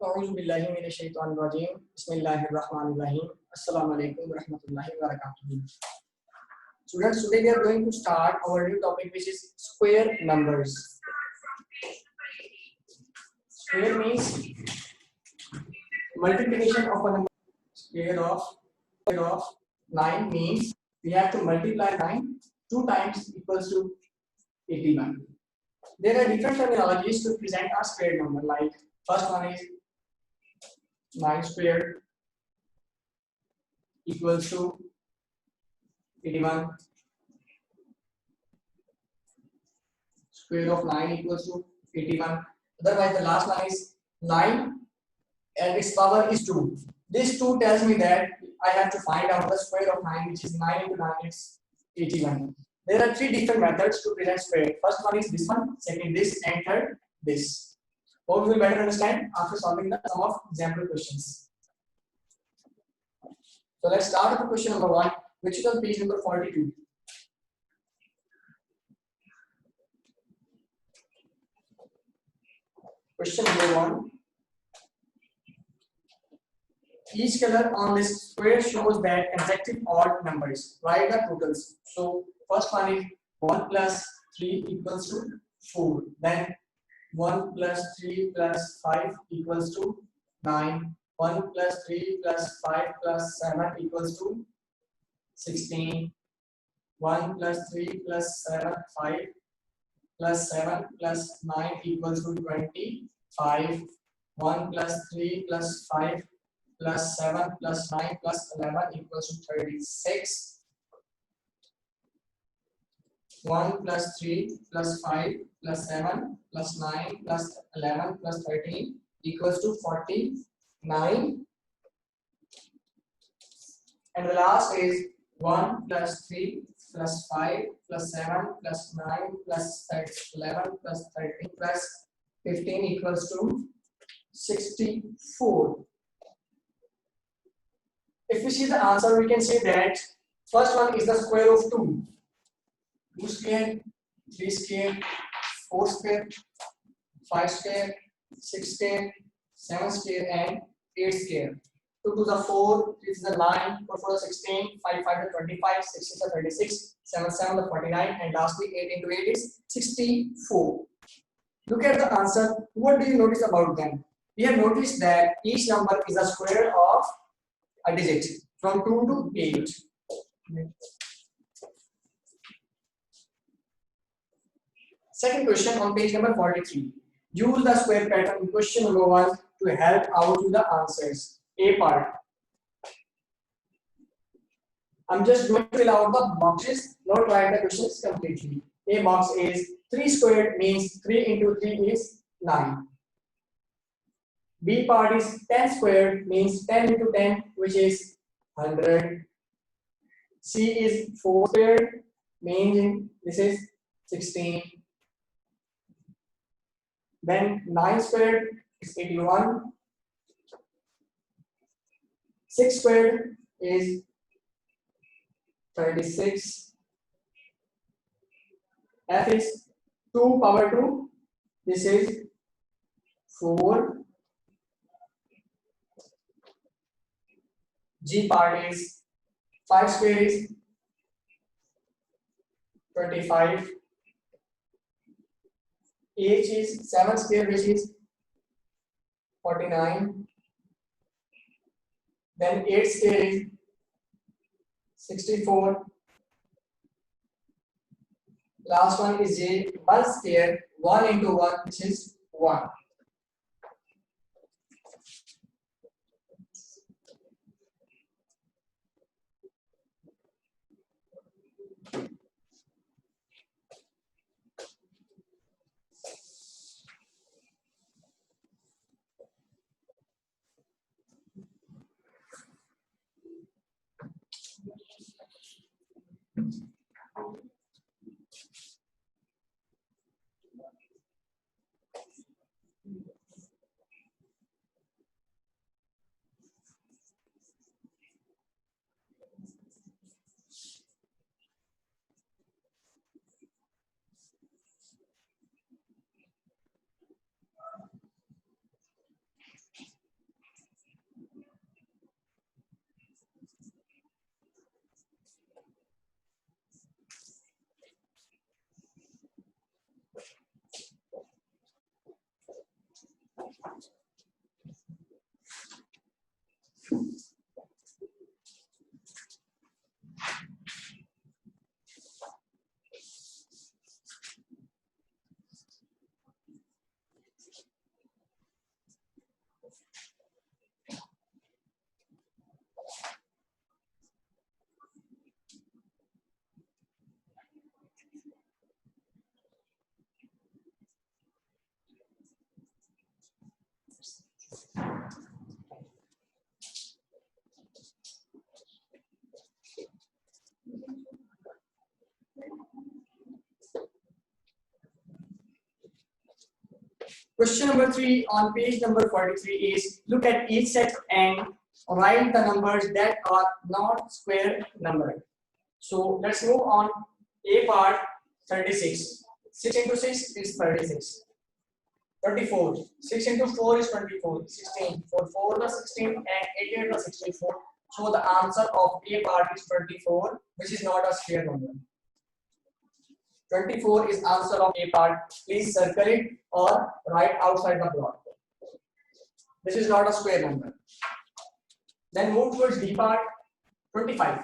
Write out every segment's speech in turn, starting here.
अऊज़ु बिल्लाहि मिनश शैतानिर रजीम बिस्मिल्लाहिर रहमानिर रहीम अस्सलामु अलैकुम व रहमतुल्लाहि व बरकातुहू। Students, today we are going to start our new topic, which is square numbers. Square means multiplication of a number. Square of 9 means we have to multiply 9 2 times equals to 81. There are different terminologies to present a square number. Like first one is 9 squared equals to 81. Square of 9 equals to 81. Otherwise, the last one is 9 and its power is 2. This 2 tells me that I have to find out the square of 9, which is 9 into 9 is 81. There are 3 different methods to present square. First one is this one, second this, and third this. Hope you will better understand after solving the some of example questions. So let's start with the question number 1, which is on page number 42. Question number 1. Each color on this square shows that consecutive odd numbers. Write the totals. So first one is 1 plus 3 equals to 4. Then 1 plus 3 plus 5 equals to 9. 1 plus 3 plus 5 plus 7 equals to 16. 1 plus 3 plus 7, 5 plus 7 plus 9 equals to 25. 1 plus 3 plus 5 plus 7 plus 9 plus 11 equals to 36. 1 plus 3 plus 5 plus 7 plus 9 plus 11 plus 13 equals to 49. And the last is 1 plus 3 plus 5 plus 7 plus 9 plus 11 plus 13 plus 15 equals to 64. If we see the answer, we can say that first one is the square of 2. 2 square, 3 square, 4 square, 5 square, 6 square, 7 square, and 8 square. 2 to the 4, 3 to the 9, 4 to the 16, 5 5 to 25, 6 to the 36, 7 7 to 49, and lastly 8 into 8 is 64. Look at the answer. What do you notice about them? We have noticed that each number is a square of a digit from 2 to 8. Second question on page number 43. Use the square pattern in question number 1 to help out with the answers. A part. I'm just going to fill out the boxes, not write the questions completely. A box is 3 squared means 3 into 3 is 9. B part is 10 squared means 10 into 10, which is 100. C is 4 squared means this is 16. Then 9 squared is 81. 6 squared is 36. F is 2 power 2. This is 4. G part is 5 square is 25. H is 7 square, which is 49. Then 8 square is 64. Last one is J, 1 square, 1 into 1, which is 1. Question number 3 on page number 43 is look at each set and write the numbers that are not square number. So let's move on. A part 36. 6 into 6 is 36. 24. 6 into 4 is 24. 16. 4 plus 16 and 88 plus 64. So the answer of A part is 24, which is not a square number. 24 is answer of A part. Please circle it or write outside the block. This is not a square number. Then move towards B part. 25.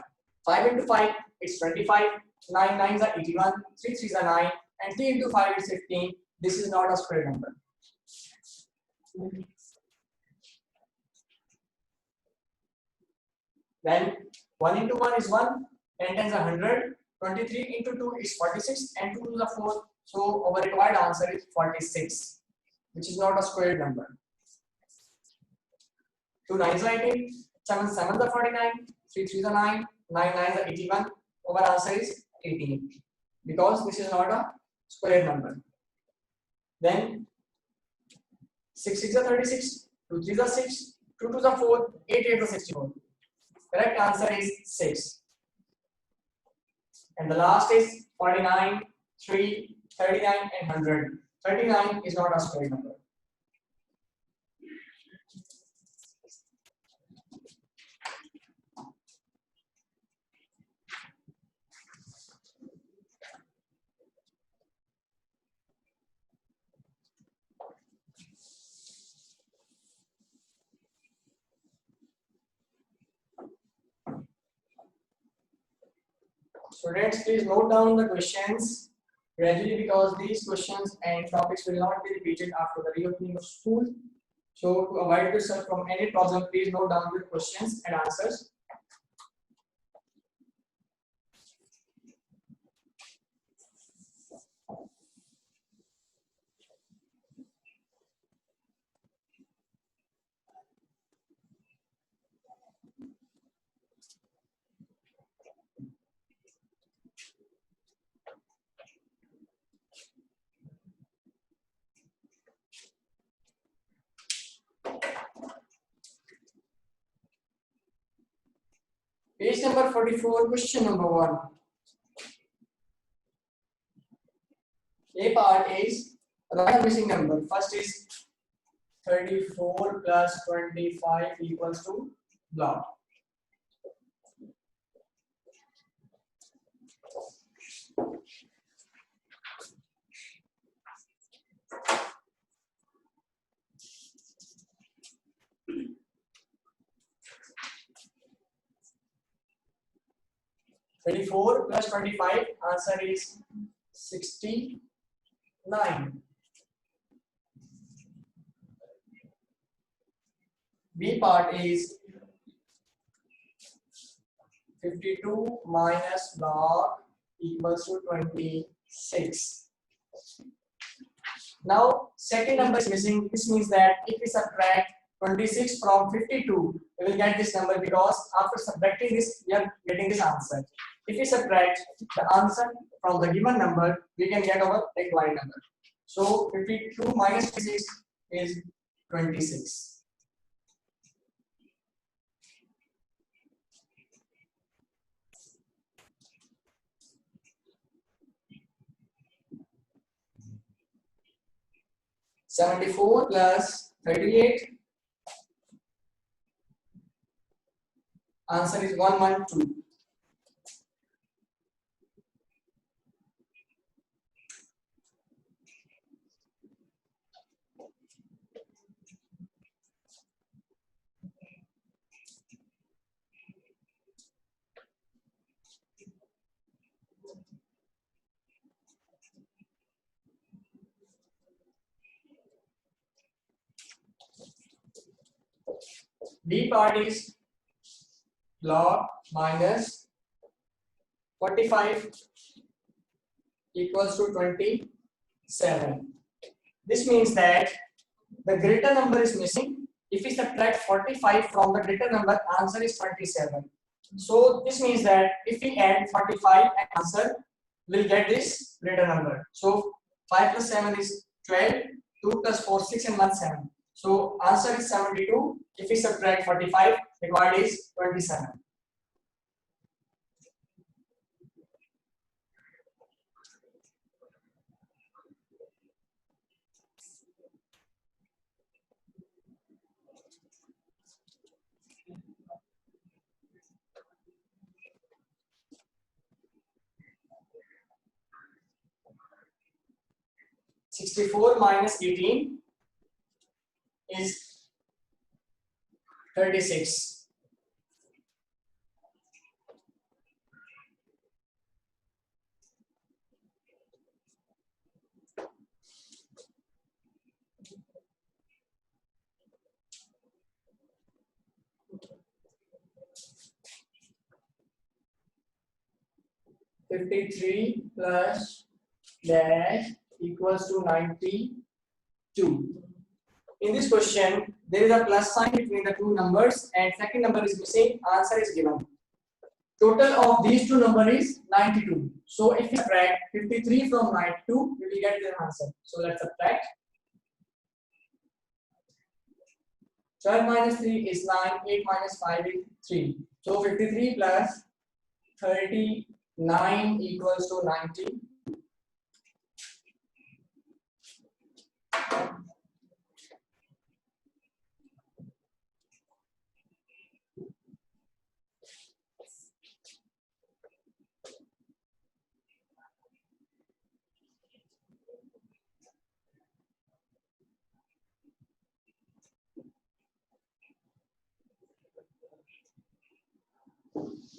5 into 5 is 25. 9 nines are 81. 3 threes are 9. And 3 into 5 is 15. This is not a square number. Then 1 into 1 is 1. 10 tens are 100. 23 into 2 is 46 and 2 to the 4. So our required answer is 46, which is not a square number. 2 nines are 18, 7 sevens are 49, 3 threes are 9, 9 nines are 81. Our answer is 18 because this is not a square number. Then 6 6 are 36, 2 3s are 6, 2 2s are 4, 8 8 are 64. Correct answer is 6. And the last is 49, 3, 39 and 100. 39 is not a square number. Students, please note down the questions gradually because these questions and topics will not be repeated after the reopening of school. So to avoid yourself from any problem, please note down the questions and answers. Page number 44, question number 1. A part is write the missing number. First is 34 plus 25 equals to blah. Twenty-four plus 25, answer is 69. B part is 52 minus log equals to 26. Now, second number is missing. This means that if we subtract 26 from 52, we will get this number because after subtracting this, we are getting this answer. If we subtract the answer from the given number, we can get our required number. So 52 minus 26 is 26. $74 plus 38. Answer is 112. D part is log minus 45 equals to 27. This means that the greater number is missing. If we subtract 45 from the greater number, answer is 27. So this means that if we add 45 and answer, we'll get this greater number. So 5 plus 7 is 12 2 plus 4, 6 and 1, 7. So answer is 72. If we subtract 45, required is 27. (64 minus 18 is 36). (53 plus dash equals to 92). In this question, there is a plus sign between the two numbers and second number is missing. Answer is given. Total of these two numbers is 92. So if we subtract 53 from 92, we will get the answer. So let's subtract. 12 minus 3 is 9, 8 minus 5 is 3. So 53 plus 39 equals to 90.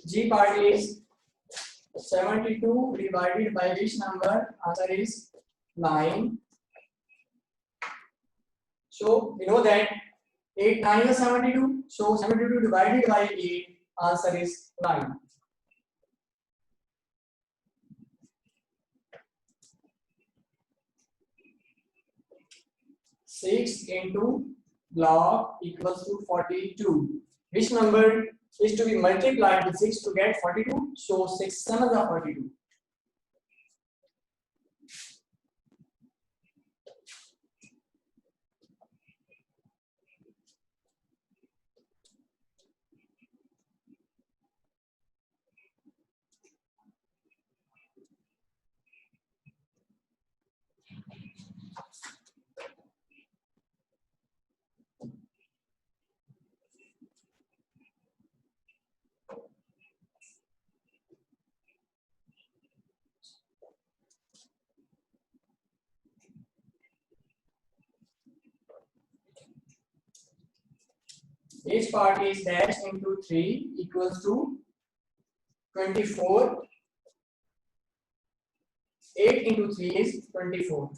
G part is 72 divided by which number? Answer is 9. So we know that 8 9 is 72. So 72 divided by 8, answer is 9. Six into log equals to 42. Which number is to be multiplied with 6 to get 42? So 6 7s are 42. Each part is dash into 3 equals to 24. 8 into 3 is 24.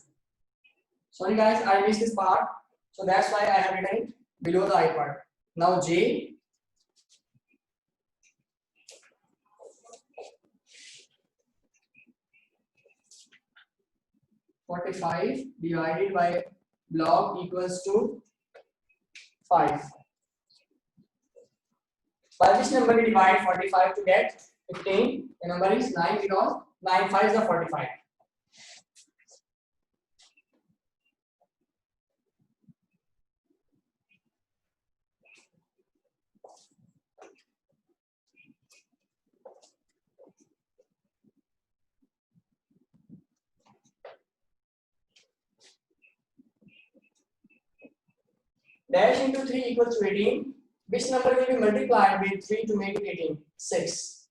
Sorry guys, I missed this part. So that's why I have written it below the I part. Now J. (45) divided by log equals to 5. By which number we divide 45 to get 15? The number is 9 because 9 5s are 45. Dash into 3 equals to 18. Which number will be multiplied with 3 to make it 18? 6.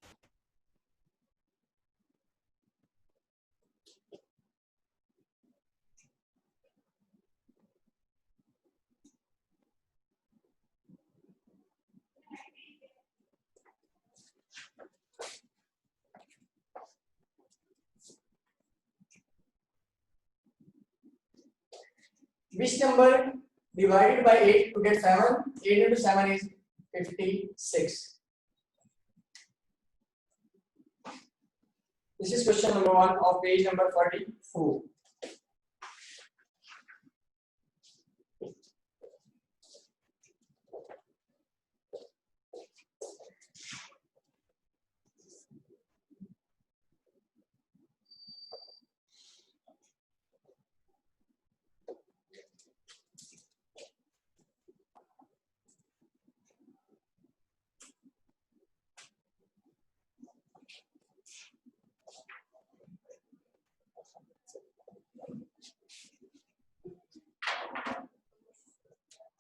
Which number divided by 8 to get 7? 8 into 7 is 56. This is question number 1 of page number 44.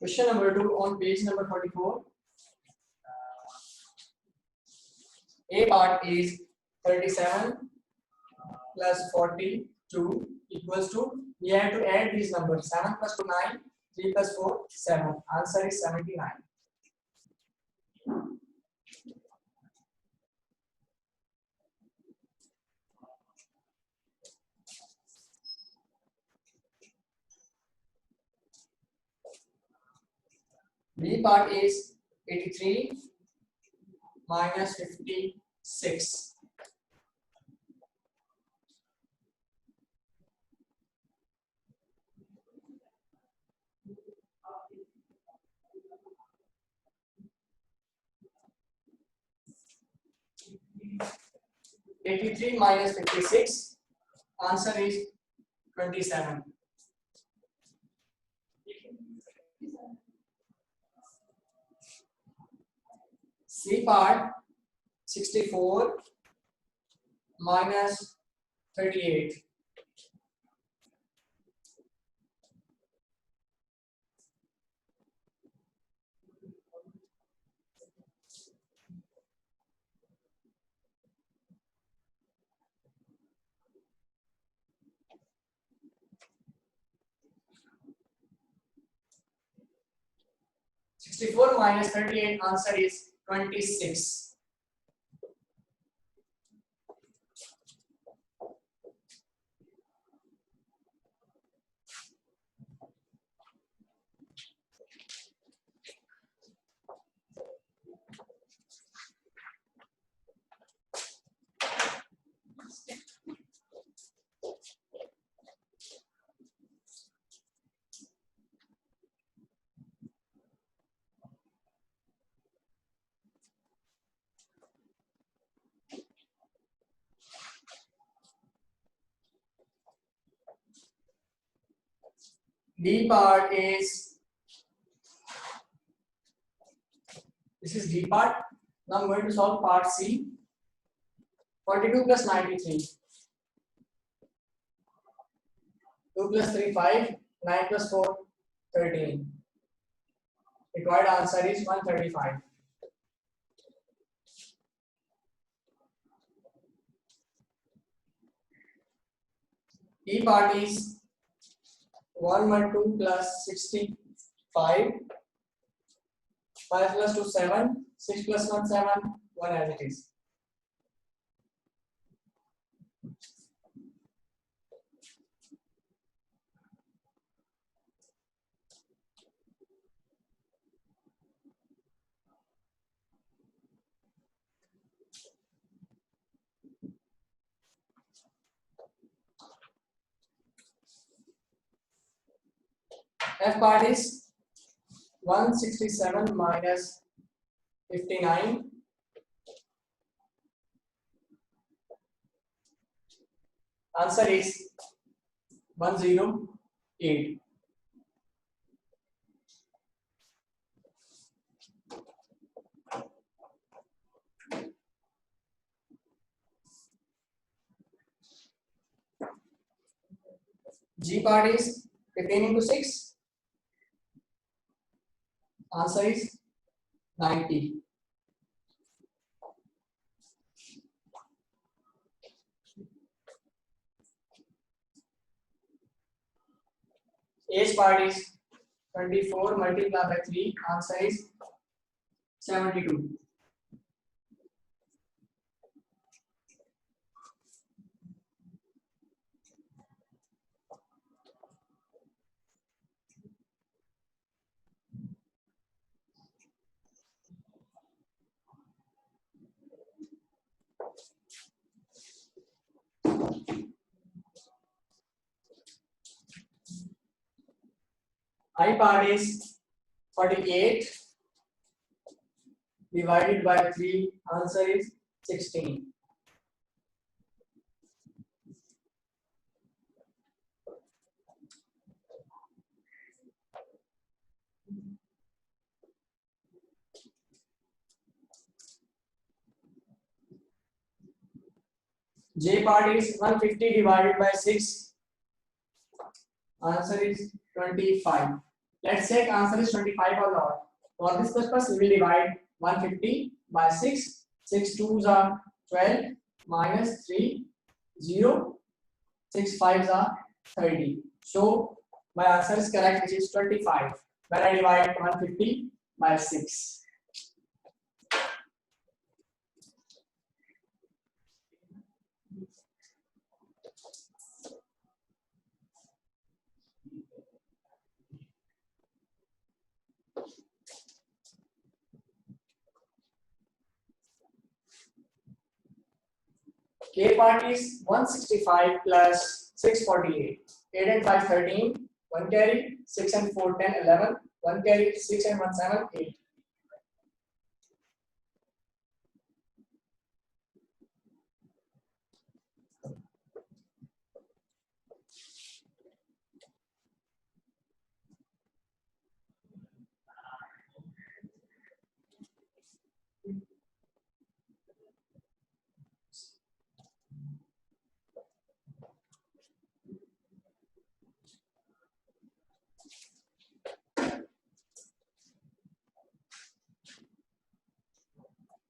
Question number 2 on page number 44. A part is 37 plus 42 equals to, we have to add these numbers, 7 plus 2 9, 3 plus 4 7. Answer is 79. B part is 83 minus 56. (83 minus 56), answer is 27. C part 64 minus 38. (64 minus 38), answer is 26. D part is, this is D part. Now I'm going to solve part C. 42 plus 93. 2 plus 3 5. 9 plus 4 13. Required answer is 135. E part is 112 plus 65. 5 plus 2 7. 6 plus 1 7. 1 as it is. F part is 167 minus 59. Answer is 108. G part is 15 into 6. Answer is 90. H part is 24 multiplied by 3. Answer is 72. I part is 48 divided by 3. Answer is 16. J part is 150 divided by 6. Answer is 25. Let's say answer is 25 or not. For this purpose, we will divide 150 by 6. 6 2s are 12 minus 3 0. 6 5s are 30. So my answer is correct, which is 25. When I divide 150 by 6. K part is 165 plus 648. 8 and 5 13. 1 carry. 6 and 4 10 11. 1 carry. 6 and 1 7 8.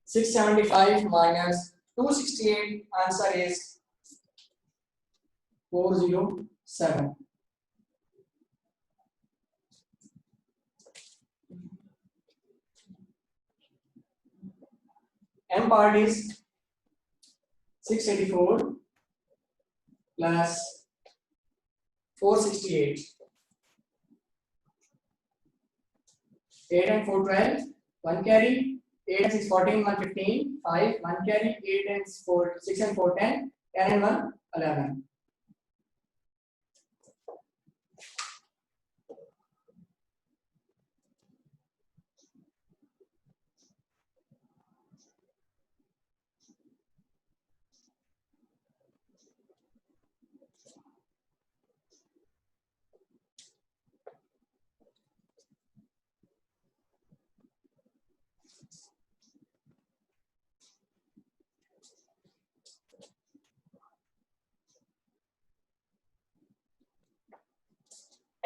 Six 75 minus 268, answer is 407. M part is 684 plus 468. 8 and 4 12. 1 carry. 8 and 6 14. 1 15. 5. 1 carry. 8 and 4 6 and 4 10. 10 and 1 11.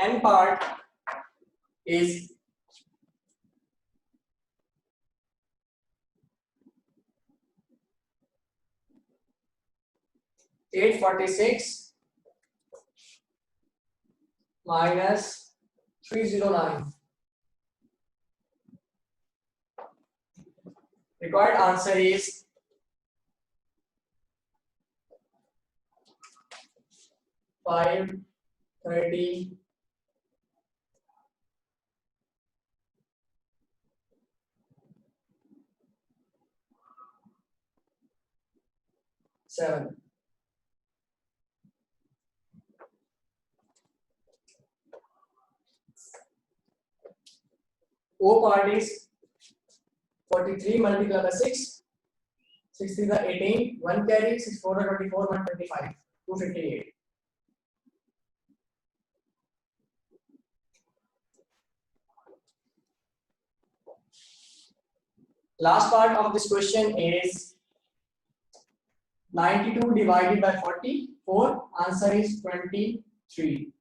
N part is 846 minus 309. Required answer is 530. 7. O part is 43 multiplied by 6. 6 is the 18. 1 carry. 6 4 24. 125. 258. Last part of this question is 92 divided by 44. Answer is 23.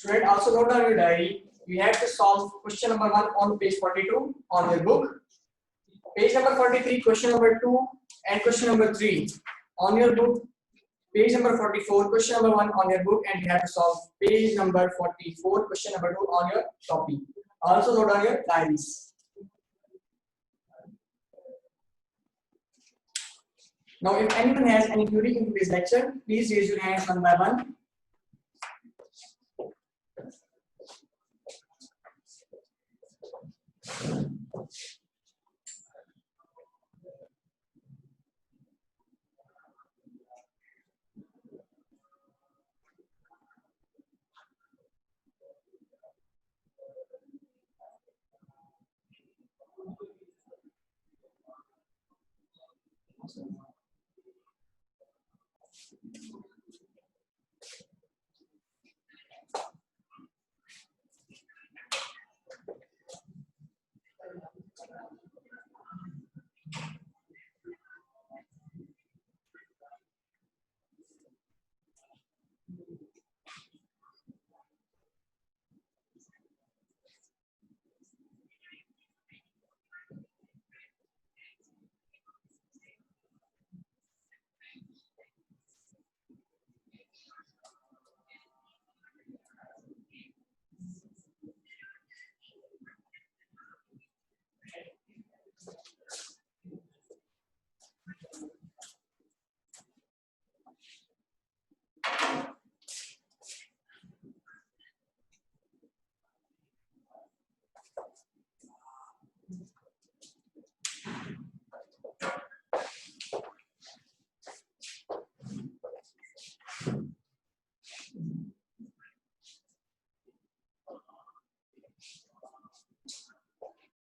Student, also note down your diary. You have to solve question number 1 on page 42 on your book. Page number 43, question number 2 and question number 3. on your book, page number 44, question number 1 on your book, and you have to solve page number 44, question number 2 on your copy. Also note on your diaries. Now, if anyone has any query in this lecture, please raise your hands one by one.